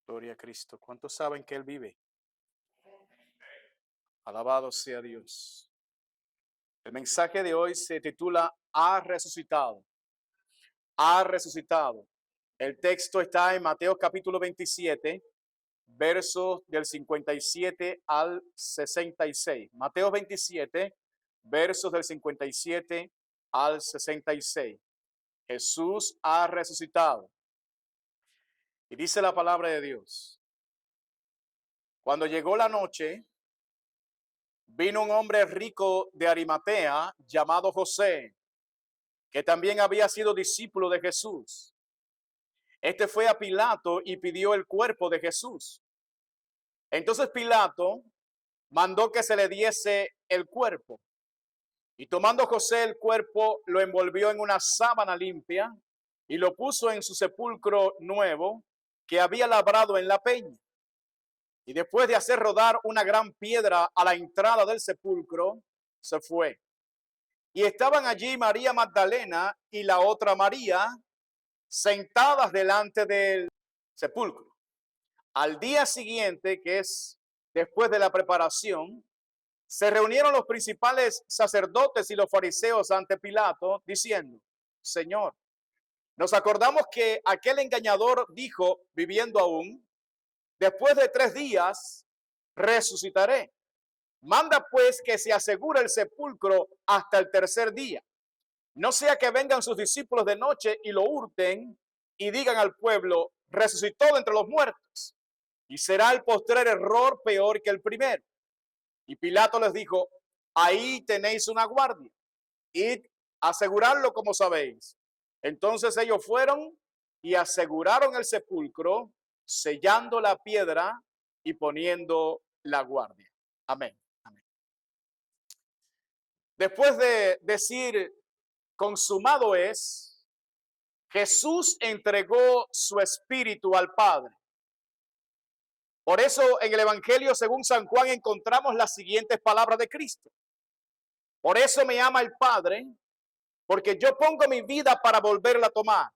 Gloria a Cristo. ¿Cuántos saben que Él vive? Alabado sea Dios. El mensaje de hoy se titula Ha resucitado. Ha resucitado. El texto está en Mateo capítulo 27, versos del 57 al 66. Mateo 27, versos del 57 al 66. Jesús ha resucitado. Y dice la palabra de Dios: cuando llegó la noche, vino un hombre rico de Arimatea llamado José, que también había sido discípulo de Jesús. Este fue a Pilato y pidió el cuerpo de Jesús. Entonces Pilato mandó que se le diese el cuerpo. Y tomando José el cuerpo, lo envolvió en una sábana limpia y lo puso en su sepulcro nuevo que había labrado en la peña. Y después de hacer rodar una gran piedra a la entrada del sepulcro, se fue. Y estaban allí María Magdalena y la otra María sentadas delante del sepulcro. Al día siguiente, que es después de la preparación, se reunieron los principales sacerdotes y los fariseos ante Pilato, diciendo: Señor, nos acordamos que aquel engañador dijo, viviendo aún, después de 3 días resucitaré. Manda pues que se asegure el sepulcro hasta el tercer día. No sea que vengan sus discípulos de noche y lo hurten y digan al pueblo: resucitó de entre los muertos. Y será el postrer error peor que el primero. Y Pilato les dijo: ahí tenéis una guardia. Id a asegurarlo como sabéis. Entonces ellos fueron y aseguraron el sepulcro, sellando la piedra y poniendo la guardia. Amén. Amén. Después de decir consumado es, Jesús entregó su espíritu al Padre. Por eso en el Evangelio según San Juan encontramos las siguientes palabras de Cristo: por eso me ama el Padre, porque yo pongo mi vida para volverla a tomar.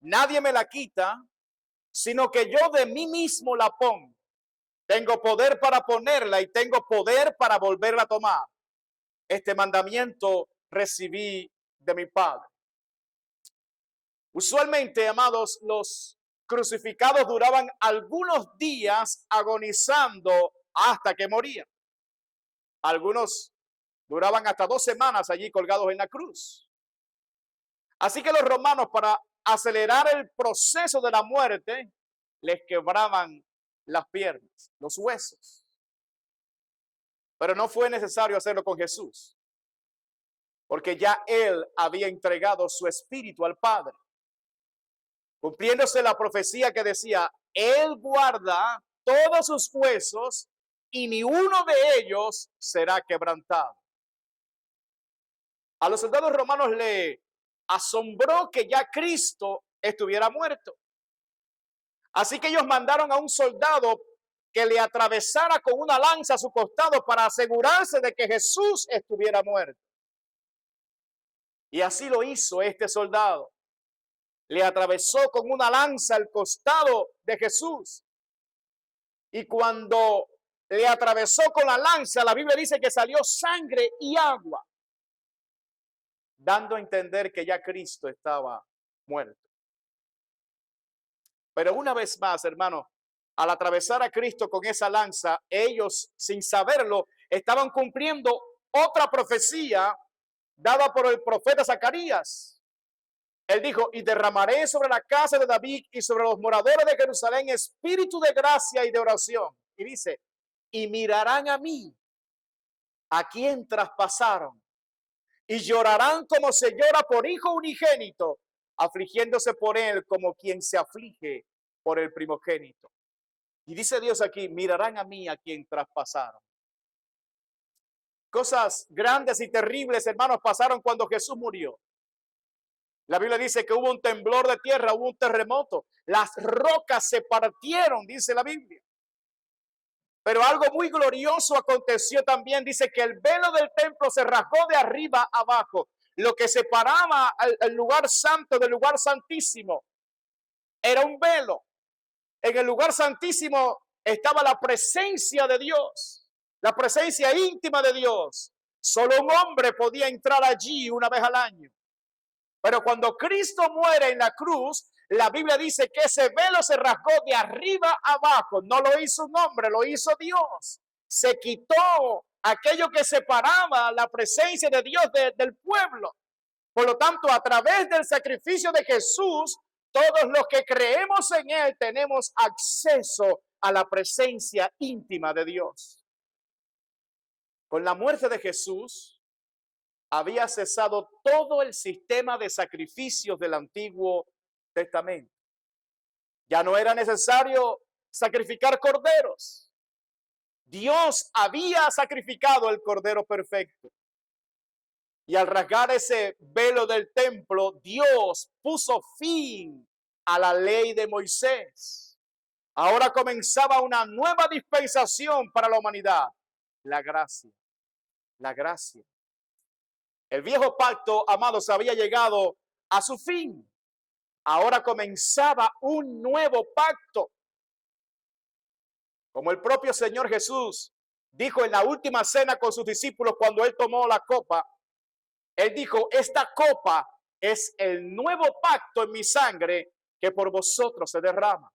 Nadie me la quita, sino que yo de mí mismo la pongo. Tengo poder para ponerla y tengo poder para volverla a tomar. Este mandamiento recibí de mi Padre. Usualmente, amados, los crucificados duraban algunos días agonizando hasta que morían. Algunos duraban hasta 2 semanas allí colgados en la cruz. Así que los romanos, para acelerar el proceso de la muerte, les quebraban las piernas, los huesos. Pero no fue necesario hacerlo con Jesús, porque ya Él había entregado su espíritu al Padre, cumpliéndose la profecía que decía: Él guarda todos sus huesos y ni uno de ellos será quebrantado. A los soldados romanos le asombró que ya Cristo estuviera muerto. Así que ellos mandaron a un soldado que le atravesara con una lanza a su costado para asegurarse de que Jesús estuviera muerto. Y así lo hizo este soldado. Le atravesó con una lanza el costado de Jesús. Y cuando le atravesó con la lanza, la Biblia dice que salió sangre y agua, dando a entender que ya Cristo estaba muerto. Pero una vez más, hermano, al atravesar a Cristo con esa lanza, ellos, sin saberlo, estaban cumpliendo otra profecía dada por el profeta Zacarías. Él dijo: y derramaré sobre la casa de David y sobre los moradores de Jerusalén espíritu de gracia y de oración. Y dice: y mirarán a mí, a quien traspasaron, y llorarán como se llora por hijo unigénito, afligiéndose por él como quien se aflige por el primogénito. Y dice Dios aquí, mirarán a mí a quien traspasaron. Cosas grandes y terribles, hermanos, pasaron cuando Jesús murió. La Biblia dice que hubo un temblor de tierra, hubo un terremoto. Las rocas se partieron, dice la Biblia. Pero algo muy glorioso aconteció también. Dice que el velo del templo se rasgó de arriba a abajo. Lo que separaba el lugar santo del lugar santísimo era un velo. En el lugar santísimo estaba la presencia de Dios, la presencia íntima de Dios. Solo un hombre podía entrar allí una vez al año. Pero cuando Cristo muere en la cruz, la Biblia dice que ese velo se rasgó de arriba a abajo. No lo hizo un hombre, lo hizo Dios. Se quitó aquello que separaba la presencia de Dios del pueblo. Por lo tanto, a través del sacrificio de Jesús, todos los que creemos en Él tenemos acceso a la presencia íntima de Dios. Con la muerte de Jesús, había cesado todo el sistema de sacrificios del Antiguo Testamento. Ya no era necesario sacrificar corderos. Dios había sacrificado el cordero perfecto. Y al rasgar ese velo del templo, Dios puso fin a la ley de Moisés. Ahora comenzaba una nueva dispensación para la humanidad. La gracia. La gracia. El viejo pacto, amados, había llegado a su fin. Ahora comenzaba un nuevo pacto. Como el propio Señor Jesús dijo en la última cena con sus discípulos cuando Él tomó la copa, Él dijo, esta copa es el nuevo pacto en mi sangre que por vosotros se derrama.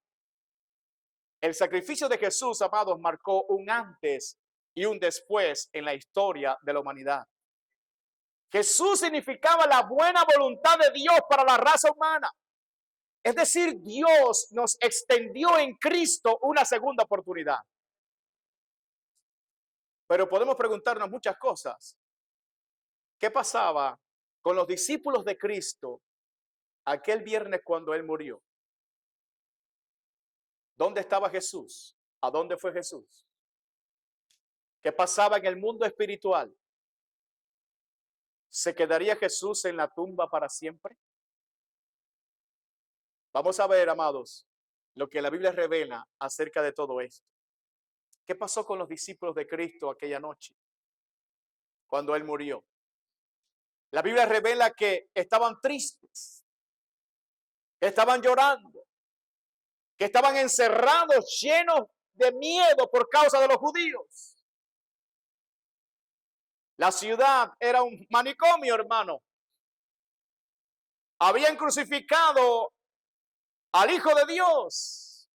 El sacrificio de Jesús, amados, marcó un antes y un después en la historia de la humanidad. Jesús significaba la buena voluntad de Dios para la raza humana. Es decir, Dios nos extendió en Cristo una segunda oportunidad. Pero podemos preguntarnos muchas cosas. ¿Qué pasaba con los discípulos de Cristo aquel viernes cuando Él murió? ¿Dónde estaba Jesús? ¿A dónde fue Jesús? ¿Qué pasaba en el mundo espiritual? ¿Se quedaría Jesús en la tumba para siempre? Vamos a ver, amados, lo que la Biblia revela acerca de todo esto. ¿Qué pasó con los discípulos de Cristo aquella noche cuando Él murió? La Biblia revela que estaban tristes, que estaban llorando, que estaban encerrados, llenos de miedo por causa de los judíos. La ciudad era un manicomio, hermano. Habían crucificado al Hijo de Dios.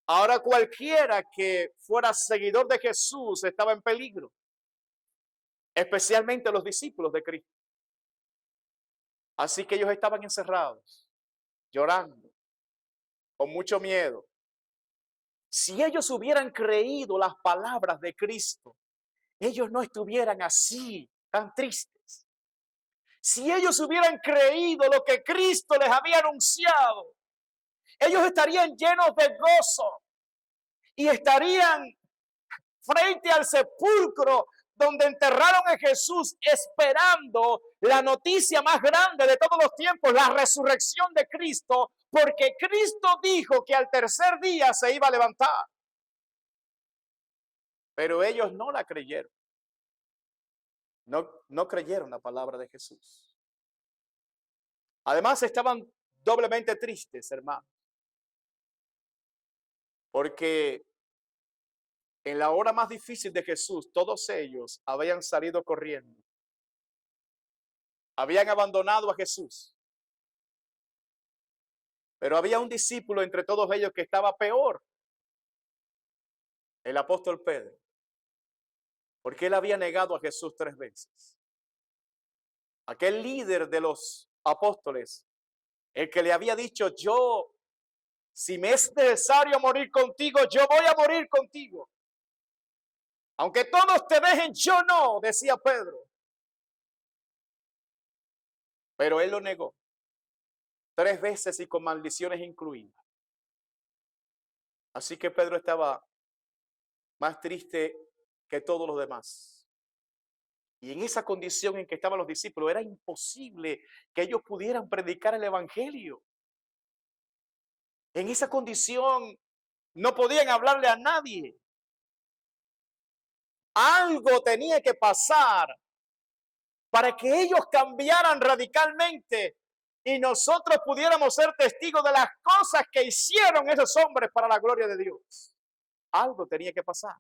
Ahora cualquiera que fuera seguidor de Jesús estaba en peligro, especialmente los discípulos de Cristo. Así que ellos estaban encerrados, llorando, con mucho miedo. Si ellos hubieran creído las palabras de Cristo, ellos no estuvieran así, tan tristes. Si ellos hubieran creído lo que Cristo les había anunciado, ellos estarían llenos de gozo y estarían frente al sepulcro donde enterraron a Jesús, esperando la noticia más grande de todos los tiempos, la resurrección de Cristo, porque Cristo dijo que al tercer día se iba a levantar. Pero ellos no la creyeron. No creyeron la palabra de Jesús. Además estaban doblemente tristes, hermanos, porque en la hora más difícil de Jesús, todos ellos habían salido corriendo. Habían abandonado a Jesús. Pero había un discípulo entre todos ellos que estaba peor. El apóstol Pedro. Porque él había negado a Jesús 3 veces. Aquel líder de los apóstoles, el que le había dicho, yo, si me es necesario morir contigo, yo voy a morir contigo. Aunque todos te dejen, yo no, decía Pedro. pero él lo negó 3 veces y con maldiciones incluidas. Así que Pedro estaba más triste que todos los demás. Y en esa condición en que estaban los discípulos, era imposible que ellos pudieran predicar el evangelio. En esa condición no podían hablarle a nadie. Algo tenía que pasar para que ellos cambiaran radicalmente y nosotros pudiéramos ser testigos de las cosas que hicieron esos hombres para la gloria de Dios. Algo tenía que pasar.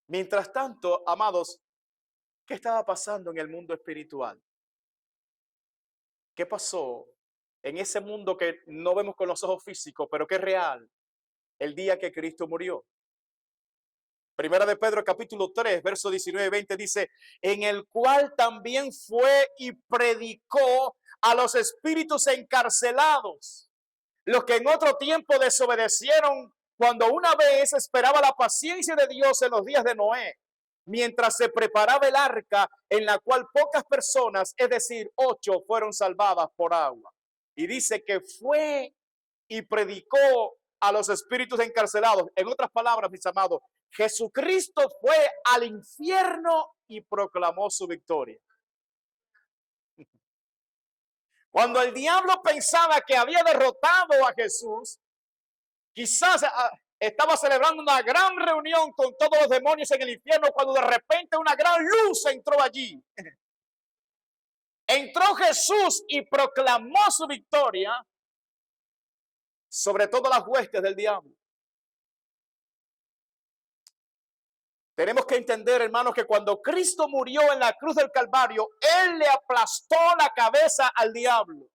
Mientras tanto, amados, ¿qué estaba pasando en el mundo espiritual? ¿Qué pasó en ese mundo que no vemos con los ojos físicos, pero que es real? El día que Cristo murió. Primera de Pedro capítulo 3, verso 19 y 20 dice, en el cual también fue y predicó a los espíritus encarcelados, los que en otro tiempo desobedecieron cuando una vez esperaba la paciencia de Dios en los días de Noé, mientras se preparaba el arca en la cual pocas personas, es decir, 8, fueron salvadas por agua. Y dice que fue y predicó a los espíritus encarcelados. En otras palabras, mis amados, Jesucristo fue al infierno y proclamó su victoria. Cuando el diablo pensaba que había derrotado a Jesús, quizás estaba celebrando una gran reunión con todos los demonios en el infierno, cuando de repente una gran luz entró allí. Entró Jesús y proclamó su victoria sobre todas las huestes del diablo. Tenemos que entender, hermanos, que cuando Cristo murió en la cruz del Calvario, Él le aplastó la cabeza al diablo.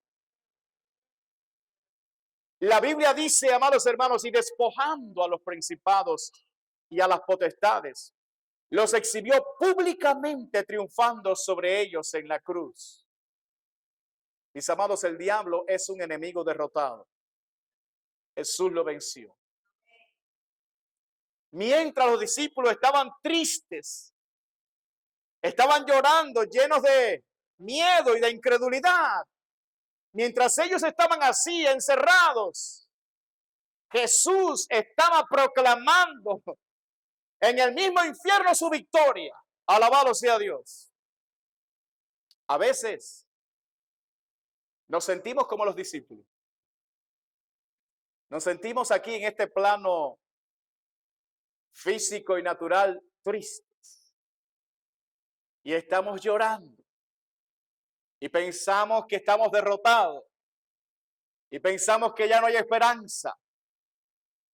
La Biblia dice, amados hermanos, y despojando a los principados y a las potestades, los exhibió públicamente triunfando sobre ellos en la cruz. Mis amados, el diablo es un enemigo derrotado. Jesús lo venció. Mientras los discípulos estaban tristes, estaban llorando, llenos de miedo y de incredulidad, mientras ellos estaban así encerrados, Jesús estaba proclamando en el mismo infierno su victoria. Alabado sea Dios. A veces nos sentimos como los discípulos. Nos sentimos aquí en este plano físico y natural tristes. Y estamos llorando. Y pensamos que estamos derrotados. Y pensamos que ya no hay esperanza.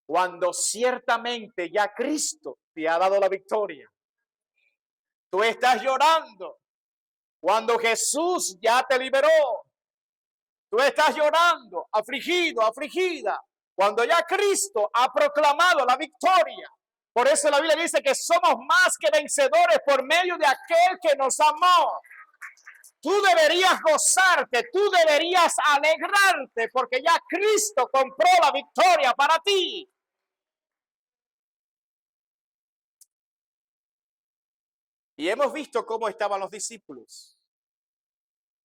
Cuando ciertamente ya Cristo te ha dado la victoria. Tú estás llorando cuando Jesús ya te liberó. Tú estás llorando, afligido, afligida, cuando ya Cristo ha proclamado la victoria. Por eso la Biblia dice que somos más que vencedores por medio de aquel que nos amó. Tú deberías gozarte, tú deberías alegrarte, porque ya Cristo compró la victoria para ti. Y hemos visto cómo estaban los discípulos.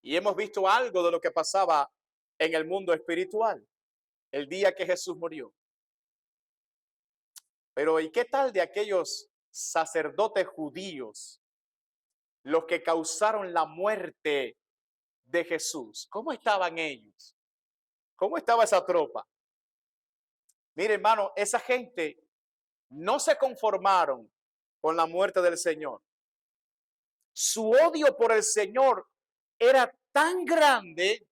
Y hemos visto algo de lo que pasaba en el mundo espiritual el día que Jesús murió. Pero ¿y qué tal de aquellos sacerdotes judíos, los que causaron la muerte de Jesús? ¿Cómo estaban ellos? ¿Cómo estaba esa tropa? Mire, hermano, esa gente no se conformaron con la muerte del Señor. Su odio por el Señor era tan grande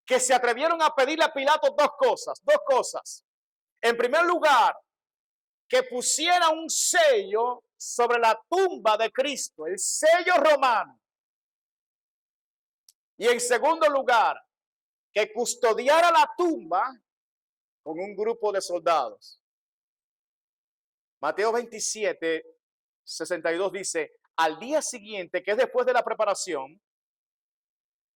que se atrevieron a pedirle a Pilato dos cosas. En primer lugar, que pusiera un sello sobre la tumba de Cristo, el sello romano. Y en segundo lugar, que custodiara la tumba con un grupo de soldados. Mateo 27, 62 dice, al día siguiente, que es después de la preparación,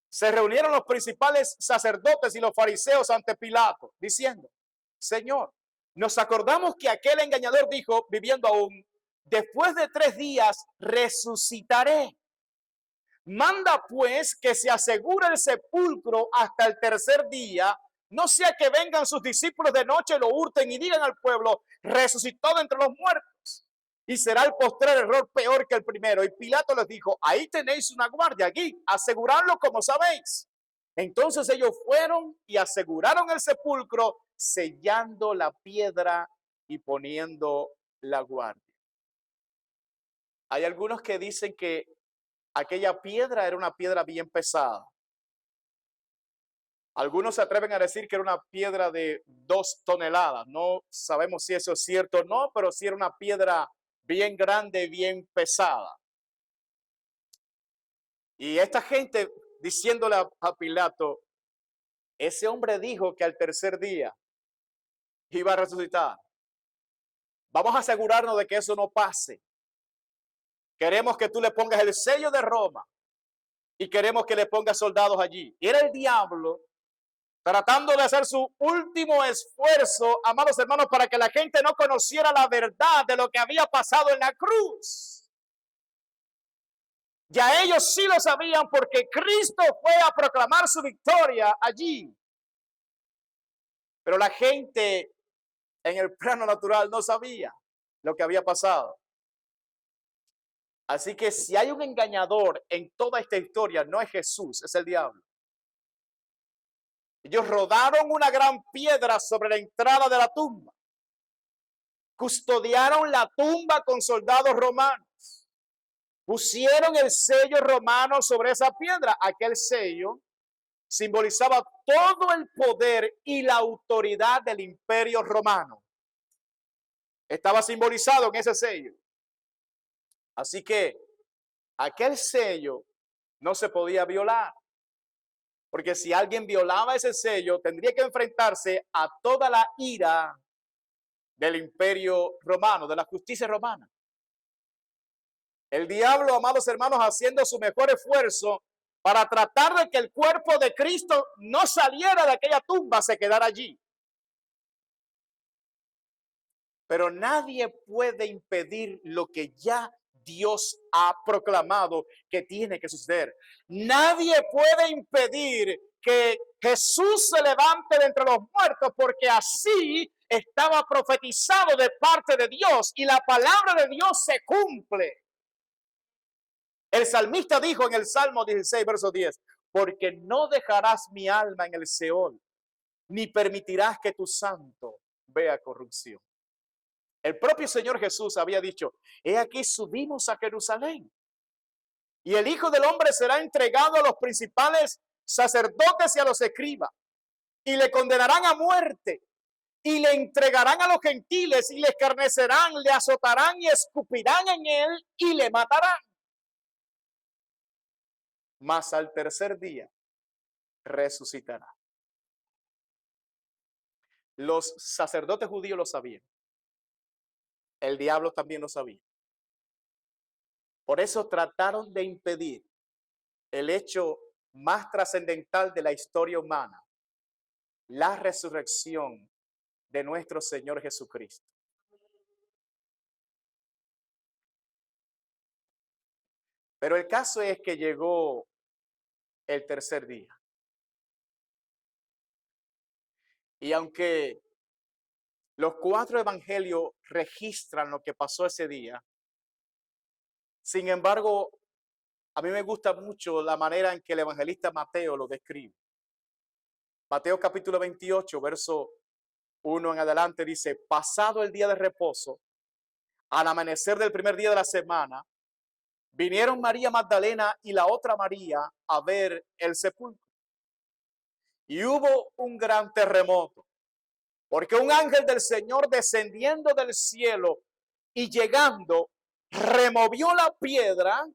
se reunieron los principales sacerdotes y los fariseos ante Pilato, diciendo, Señor, nos acordamos que aquel engañador dijo, viviendo aún, después de 3 días resucitaré. Manda pues que se asegure el sepulcro hasta el tercer día, no sea que vengan sus discípulos de noche, lo hurten y digan al pueblo, resucitó de entre los muertos. Y será el postrer error peor que el primero. Y Pilato les dijo, ahí tenéis una guardia, aquí, aseguradlo como sabéis. Entonces ellos fueron y aseguraron el sepulcro, sellando la piedra y poniendo la guardia. Hay algunos que dicen que aquella piedra era una piedra bien pesada. Algunos se atreven a decir que era una piedra de 2 toneladas. No sabemos si eso es cierto o no, pero sí era una piedra bien grande, bien pesada. Y esta gente diciéndole a Pilato, ese hombre dijo que al tercer día iba a resucitar. Vamos a asegurarnos de que eso no pase. Queremos que tú le pongas el sello de Roma y queremos que le pongas soldados allí. Y era el diablo tratando de hacer su último esfuerzo, amados hermanos, para que la gente no conociera la verdad de lo que había pasado en la cruz. Ya ellos sí lo sabían porque Cristo fue a proclamar su victoria allí. Pero la gente en el plano natural no sabía lo que había pasado. Así que si hay un engañador en toda esta historia, no es Jesús, es el diablo. Ellos rodaron una gran piedra sobre la entrada de la tumba. Custodiaron la tumba con soldados romanos. Pusieron el sello romano sobre esa piedra. Aquel sello simbolizaba todo el poder y la autoridad del imperio romano. Estaba simbolizado en ese sello. Así que aquel sello no se podía violar. Porque si alguien violaba ese sello, tendría que enfrentarse a toda la ira del imperio romano, de la justicia romana. El diablo, amados hermanos, haciendo su mejor esfuerzo para tratar de que el cuerpo de Cristo no saliera de aquella tumba, se quedara allí. Pero nadie puede impedir lo que ya Dios ha proclamado que tiene que suceder. Nadie puede impedir que Jesús se levante de entre los muertos, porque así estaba profetizado de parte de Dios y la palabra de Dios se cumple. El salmista dijo en el Salmo 16, verso 10, porque no dejarás mi alma en el Seol, ni permitirás que tu santo vea corrupción. El propio Señor Jesús había dicho, he aquí subimos a Jerusalén y el Hijo del Hombre será entregado a los principales sacerdotes y a los escribas y le condenarán a muerte y le entregarán a los gentiles y le escarnecerán, le azotarán y escupirán en él y le matarán. Mas al tercer día resucitará. Los sacerdotes judíos lo sabían. El diablo también lo sabía. Por eso trataron de impedir el hecho más trascendental de la historia humana, la resurrección de nuestro Señor Jesucristo. Pero el caso es que llegó el tercer día. Y aunque los 4 evangelios registran lo que pasó ese día, sin embargo, a mí me gusta mucho la manera en que el evangelista Mateo lo describe. Mateo capítulo 28, verso 1 en adelante dice, pasado el día de reposo, al amanecer del primer día de la semana, vinieron María Magdalena y la otra María a ver el sepulcro. Y hubo un gran terremoto, porque un ángel del Señor descendiendo del cielo y llegando, removió la piedra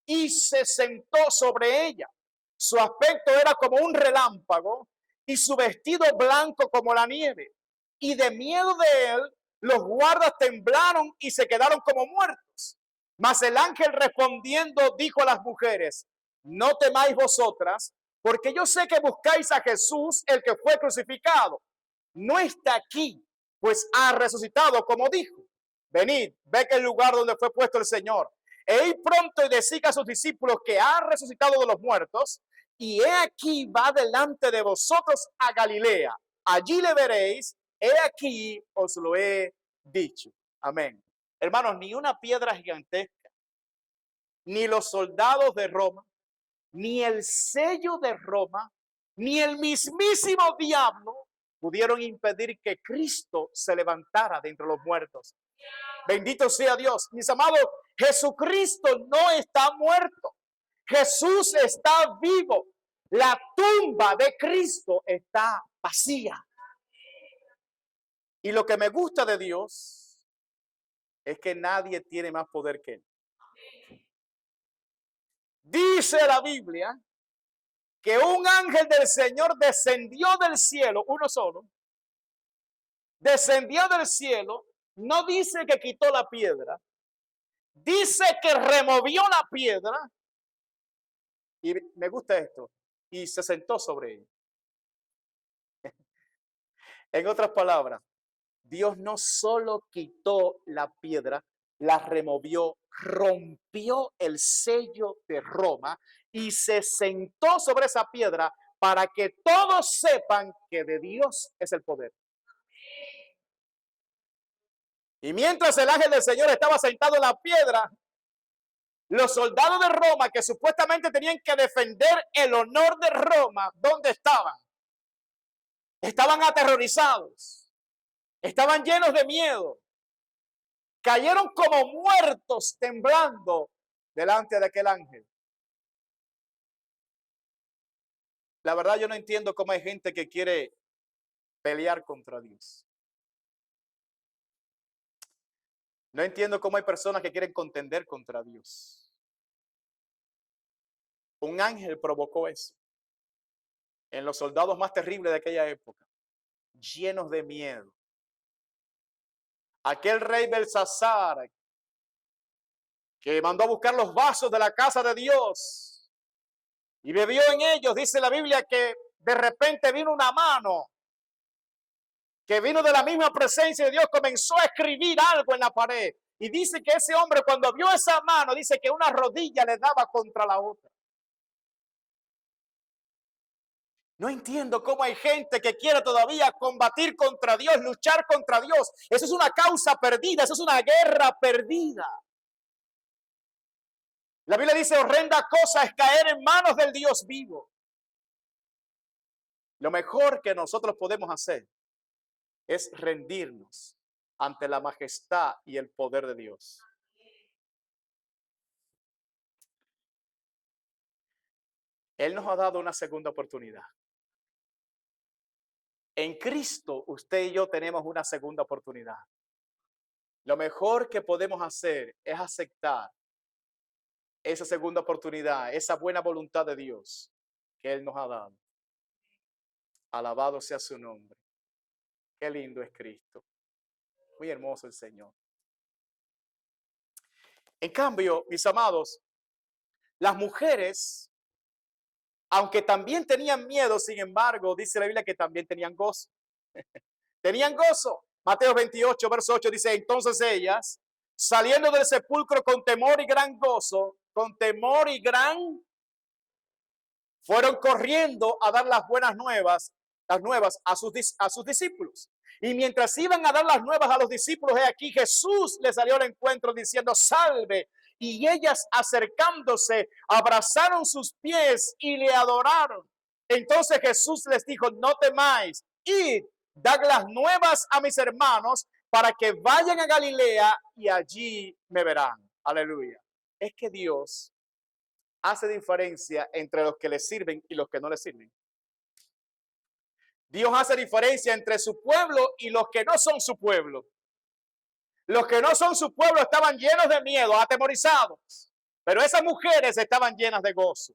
y se sentó sobre ella. Su aspecto era como un relámpago y su vestido blanco como la nieve. Y de miedo de él, los guardas temblaron y se quedaron como muertos. Mas el ángel respondiendo dijo a las mujeres, no temáis vosotras, porque yo sé que buscáis a Jesús, el que fue crucificado. No está aquí, pues ha resucitado como dijo. Venid, ve que el lugar donde fue puesto el Señor. E ir pronto y decir a sus discípulos que ha resucitado de los muertos, y he aquí va delante de vosotros a Galilea. Allí le veréis, he aquí os lo he dicho. Amén. Hermanos, ni una piedra gigantesca, ni los soldados de Roma, ni el sello de Roma, ni el mismísimo diablo pudieron impedir que Cristo se levantara de entre los muertos. Bendito sea Dios. Mis amados, Jesucristo no está muerto. Jesús está vivo. La tumba de Cristo está vacía. Y lo que me gusta de Dios es que nadie tiene más poder que Él. Dice la Biblia que un ángel del Señor descendió del cielo, uno solo, descendió del cielo, no dice que quitó la piedra, dice que removió la piedra, y me gusta esto, y se sentó sobre ella. En otras palabras, Dios no solo quitó la piedra, la removió, rompió el sello de Roma y se sentó sobre esa piedra para que todos sepan que de Dios es el poder. Y mientras el ángel del Señor estaba sentado en la piedra, los soldados de Roma que supuestamente tenían que defender el honor de Roma, ¿dónde estaban? Estaban aterrorizados, estaban llenos de miedo, cayeron como muertos temblando delante de aquel ángel. La verdad, yo no entiendo cómo hay gente que quiere pelear contra Dios. No entiendo cómo hay personas que quieren contender contra Dios. Un ángel provocó eso en los soldados más terribles de aquella época, llenos de miedo. Aquel rey Belsasar que mandó a buscar los vasos de la casa de Dios y bebió en ellos, dice la Biblia que de repente vino una mano que vino de la misma presencia de Dios, comenzó a escribir algo en la pared. Y dice que ese hombre cuando vio esa mano, dice que una rodilla le daba contra la otra. No entiendo cómo hay gente que quiere todavía combatir contra Dios, luchar contra Dios. Eso es una causa perdida, eso es una guerra perdida. La Biblia dice, horrenda cosa es caer en manos del Dios vivo. Lo mejor que nosotros podemos hacer es rendirnos ante la majestad y el poder de Dios. Él nos ha dado una segunda oportunidad. En Cristo, usted y yo tenemos una segunda oportunidad. Lo mejor que podemos hacer es aceptar esa segunda oportunidad, esa buena voluntad de Dios que Él nos ha dado. Alabado sea su nombre. Qué lindo es Cristo. Muy hermoso el Señor. En cambio, mis amados, las mujeres, aunque también tenían miedo, sin embargo, dice la Biblia que también tenían gozo. Tenían gozo. Mateo 28, verso 8 dice, entonces ellas, saliendo del sepulcro con temor y gran gozo, con temor y fueron corriendo a dar las nuevas a sus discípulos. Y mientras iban a dar las nuevas a los discípulos, he aquí Jesús les salió al encuentro diciendo, salve. Y ellas acercándose, abrazaron sus pies y le adoraron. Entonces Jesús les dijo, no temáis, id, dad las nuevas a mis hermanos para que vayan a Galilea y allí me verán. Aleluya. Es que Dios hace diferencia entre los que le sirven y los que no le sirven. Dios hace diferencia entre su pueblo y los que no son su pueblo. Los que no son su pueblo estaban llenos de miedo, atemorizados. Pero esas mujeres estaban llenas de gozo.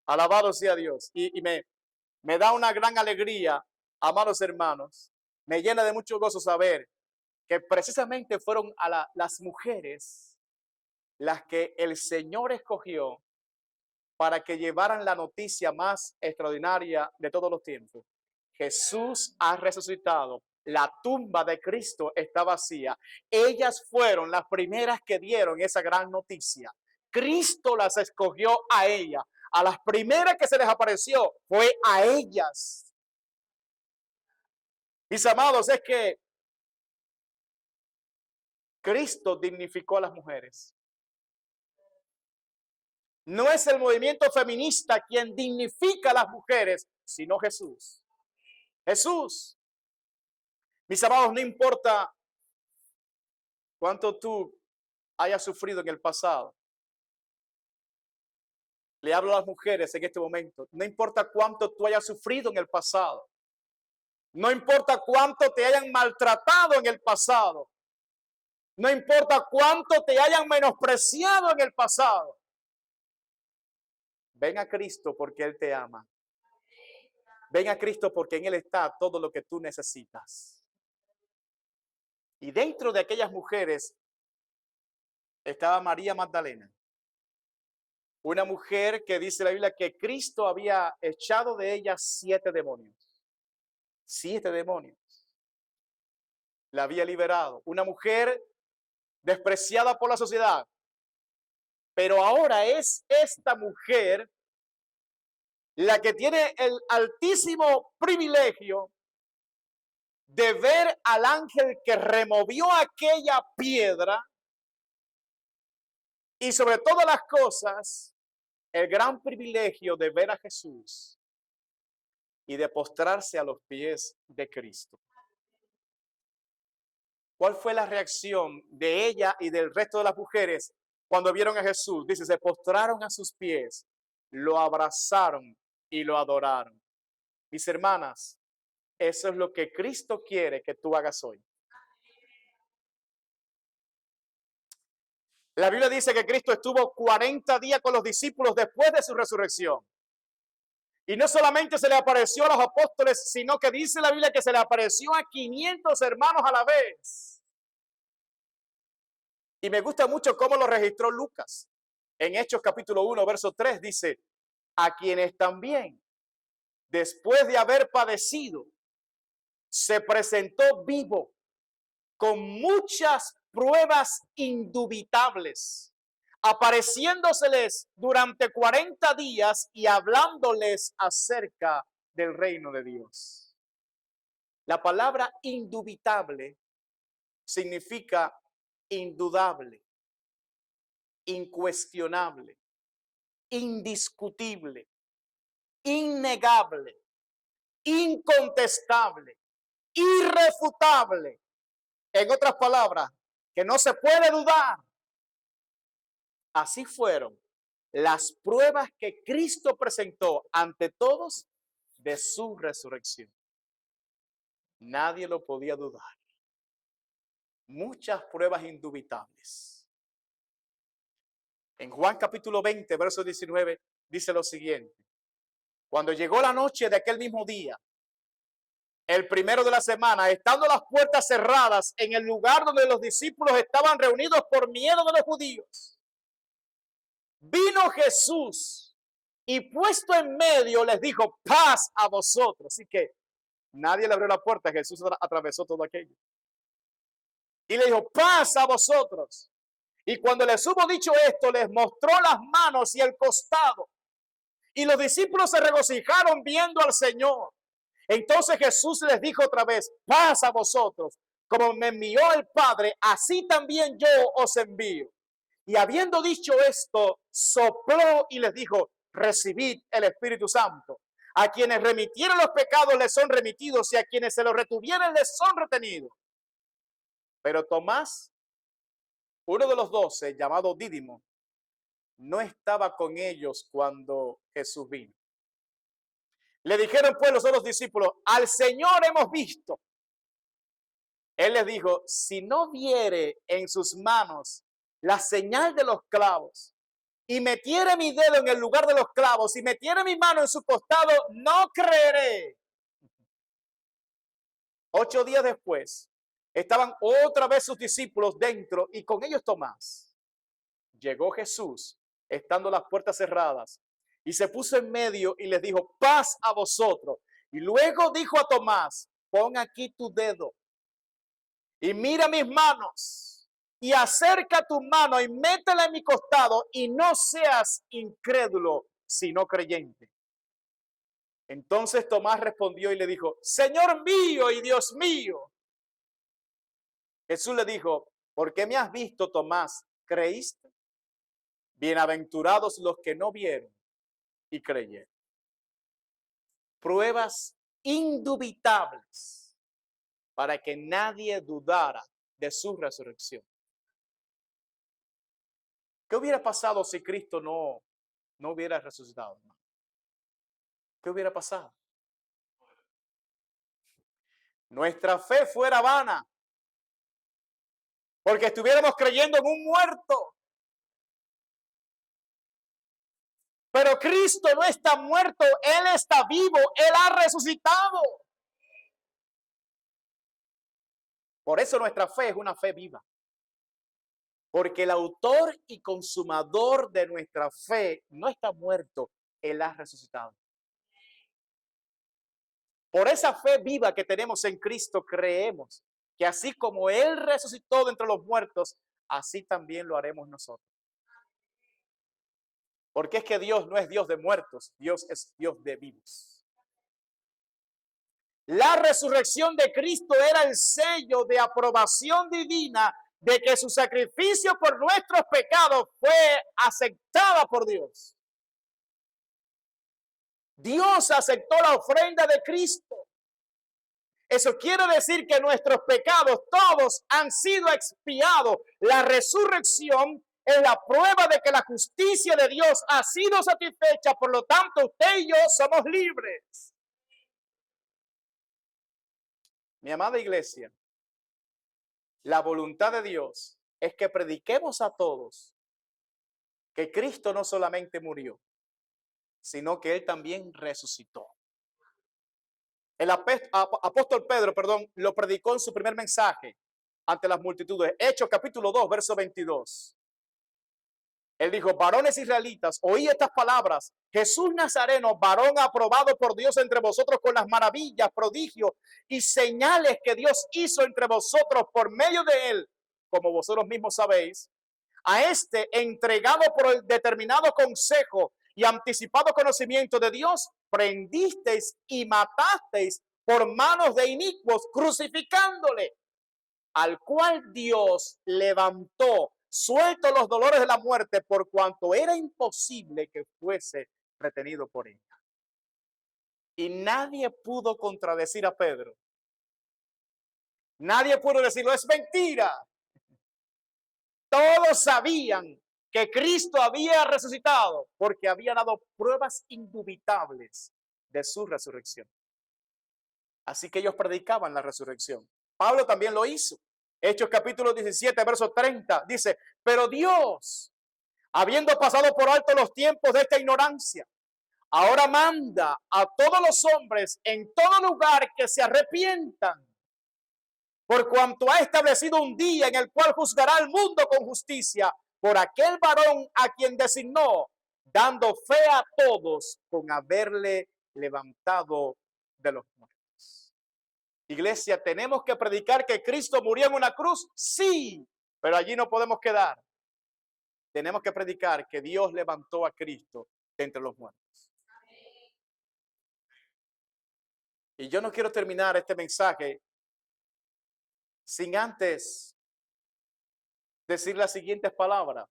Alabado sea Dios. Y me da una gran alegría, amados hermanos. Me llena de mucho gozo saber que precisamente fueron las mujeres las que el Señor escogió para que llevaran la noticia más extraordinaria de todos los tiempos. Jesús ha resucitado la tumba de Cristo está vacía. Ellas fueron las primeras que dieron esa gran noticia. Cristo las escogió a ellas. A las primeras que se les apareció fue a ellas. Mis amados, es que Cristo dignificó a las mujeres. No es el movimiento feminista quien dignifica a las mujeres, sino Jesús. Jesús. Mis amados, no importa cuánto tú hayas sufrido en el pasado. Le hablo a las mujeres en este momento. No importa cuánto tú hayas sufrido en el pasado. No importa cuánto te hayan maltratado en el pasado. No importa cuánto te hayan menospreciado en el pasado. Ven a Cristo porque Él te ama. Ven a Cristo porque en Él está todo lo que tú necesitas. Y dentro de aquellas mujeres estaba María Magdalena. Una mujer que dice la Biblia que Cristo había echado de ella 7 demonios. 7 demonios. La había liberado. Una mujer despreciada por la sociedad. Pero ahora es esta mujer la que tiene el altísimo privilegio de ver al ángel que removió aquella piedra y sobre todas las cosas, el gran privilegio de ver a Jesús y de postrarse a los pies de Cristo. ¿Cuál fue la reacción de ella y del resto de las mujeres cuando vieron a Jesús? Dice, se postraron a sus pies, lo abrazaron y lo adoraron. Mis hermanas, eso es lo que Cristo quiere que tú hagas hoy. La Biblia dice que Cristo estuvo 40 días con los discípulos después de su resurrección. Y no solamente se le apareció a los apóstoles, sino que dice la Biblia que se le apareció a 500 hermanos a la vez. Y me gusta mucho cómo lo registró Lucas. En Hechos capítulo 1, verso 3 dice, a quienes también, después de haber padecido, se presentó vivo con muchas pruebas indubitables, apareciéndoseles durante 40 días y hablándoles acerca del reino de Dios. La palabra indubitable significa indudable, incuestionable, indiscutible, innegable, incontestable, irrefutable. En otras palabras, que no se puede dudar. Así fueron las pruebas que Cristo presentó ante todos de su resurrección. Nadie lo podía dudar. Muchas pruebas indubitables. En Juan capítulo 20, verso 19, dice lo siguiente. Cuando llegó la noche de aquel mismo día, el primero de la semana, estando las puertas cerradas en el lugar donde los discípulos estaban reunidos por miedo de los judíos, vino Jesús y puesto en medio les dijo, paz a vosotros. Así que nadie le abrió la puerta, Jesús atravesó todo aquello. Y le dijo, paz a vosotros. Y cuando les hubo dicho esto, les mostró las manos y el costado. Y los discípulos se regocijaron viendo al Señor. Entonces Jesús les dijo otra vez, paz a vosotros, como me envió el Padre, así también yo os envío. Y habiendo dicho esto, sopló y les dijo, recibid el Espíritu Santo. A quienes remitieron los pecados les son remitidos y a quienes se los retuvieren les son retenidos. Pero Tomás, uno de los 12, llamado Dídimo, no estaba con ellos cuando Jesús vino. Le dijeron pues los otros discípulos, al Señor hemos visto. Él les dijo, si no viere en sus manos la señal de los clavos, y metiere mi dedo en el lugar de los clavos, y metiere mi mano en su costado, no creeré. 8 días después, estaban otra vez sus discípulos dentro, y con ellos Tomás. Llegó Jesús, estando las puertas cerradas, y se puso en medio y les dijo, paz a vosotros. Y luego dijo a Tomás, pon aquí tu dedo y mira mis manos y acerca tu mano y métela en mi costado y no seas incrédulo, sino creyente. Entonces Tomás respondió y le dijo, Señor mío y Dios mío. Jesús le dijo, ¿por qué me has visto, Tomás? ¿Creíste? Bienaventurados los que no vieron y creyeron. Pruebas indubitables para que nadie dudara de su resurrección. ¿Qué hubiera pasado si Cristo no hubiera resucitado, hermano? ¿Qué hubiera pasado? Nuestra fe fuera vana, porque estuviéramos creyendo en un muerto. Pero Cristo no está muerto, Él está vivo, Él ha resucitado. Por eso nuestra fe es una fe viva. Porque el autor y consumador de nuestra fe no está muerto, Él ha resucitado. Por esa fe viva que tenemos en Cristo, creemos que así como Él resucitó de entre los muertos, así también lo haremos nosotros. Porque es que Dios no es Dios de muertos, Dios es Dios de vivos. La resurrección de Cristo era el sello de aprobación divina de que su sacrificio por nuestros pecados fue aceptada por Dios. Dios aceptó la ofrenda de Cristo. Eso quiere decir que nuestros pecados todos han sido expiados. La resurrección es la prueba de que la justicia de Dios ha sido satisfecha. Por lo tanto, usted y yo somos libres. Mi amada iglesia, la voluntad de Dios es que prediquemos a todos que Cristo no solamente murió, sino que Él también resucitó. El apóstol Pedro, lo predicó en su primer mensaje ante las multitudes. Hechos capítulo 2, verso 22. Él dijo, varones israelitas, oí estas palabras. Jesús Nazareno, varón aprobado por Dios entre vosotros con las maravillas, prodigios y señales que Dios hizo entre vosotros por medio de él, como vosotros mismos sabéis, a este entregado por el determinado consejo y anticipado conocimiento de Dios, prendisteis y matasteis por manos de inicuos, crucificándole, al cual Dios levantó, suelto los dolores de la muerte, por cuanto era imposible que fuese retenido por ella. Y nadie pudo contradecir a Pedro. Nadie pudo decirlo, es mentira. Todos sabían que Cristo había resucitado porque había dado pruebas indubitables de su resurrección. Así que ellos predicaban la resurrección. Pablo también lo hizo. Hechos capítulo 17, verso 30, dice, pero Dios, habiendo pasado por alto los tiempos de esta ignorancia, ahora manda a todos los hombres en todo lugar que se arrepientan, por cuanto ha establecido un día en el cual juzgará al mundo con justicia por aquel varón a quien designó, dando fe a todos con haberle levantado de los muertos. Iglesia, ¿tenemos que predicar que Cristo murió en una cruz? Sí, pero allí no podemos quedar. Tenemos que predicar que Dios levantó a Cristo de entre los muertos. Y yo no quiero terminar este mensaje sin antes decir las siguientes palabras.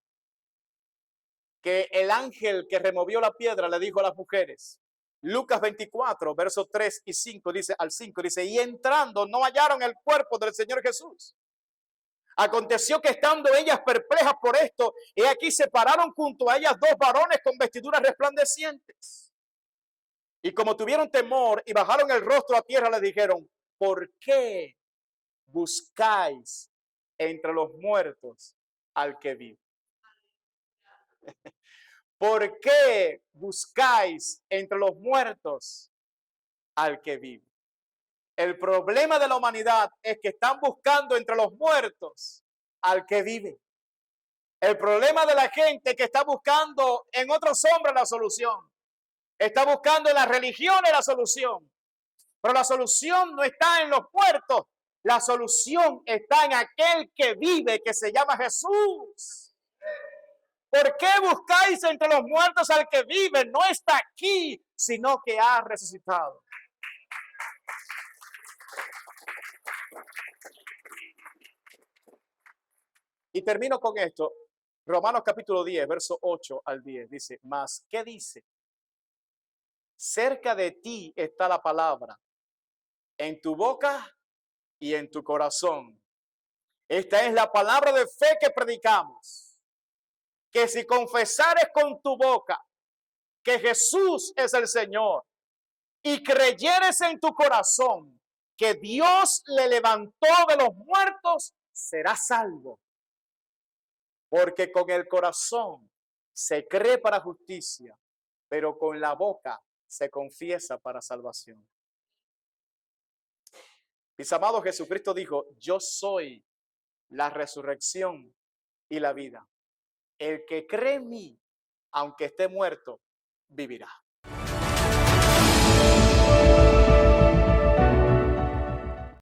Que el ángel que removió la piedra le dijo a las mujeres. Lucas 24, versos 3 y 5, dice al 5, dice, y entrando no hallaron el cuerpo del Señor Jesús. Aconteció que estando ellas perplejas por esto, he aquí se pararon junto a ellas dos varones con vestiduras resplandecientes. Y como tuvieron temor y bajaron el rostro a tierra, le dijeron, ¿por qué buscáis entre los muertos al que vive? ¿Por qué buscáis entre los muertos al que vive? El problema de la humanidad es que están buscando entre los muertos al que vive. El problema de la gente es que está buscando en otros hombres la solución. Está buscando en las religiones la solución. Pero la solución no está en los muertos. La solución está en aquel que vive, que se llama Jesús. ¿Por qué buscáis entre los muertos al que vive? No está aquí, sino que ha resucitado. Y termino con esto. Romanos capítulo 10, verso 8 al 10. Dice, mas, ¿qué dice? Cerca de ti está la palabra, en tu boca y en tu corazón. Esta es la palabra de fe que predicamos. Que si confesares con tu boca que Jesús es el Señor y creyeres en tu corazón que Dios le levantó de los muertos, serás salvo. Porque con el corazón se cree para justicia, pero con la boca se confiesa para salvación. Mis amados, Jesucristo dijo, yo soy la resurrección y la vida. El que cree en mí, aunque esté muerto, vivirá.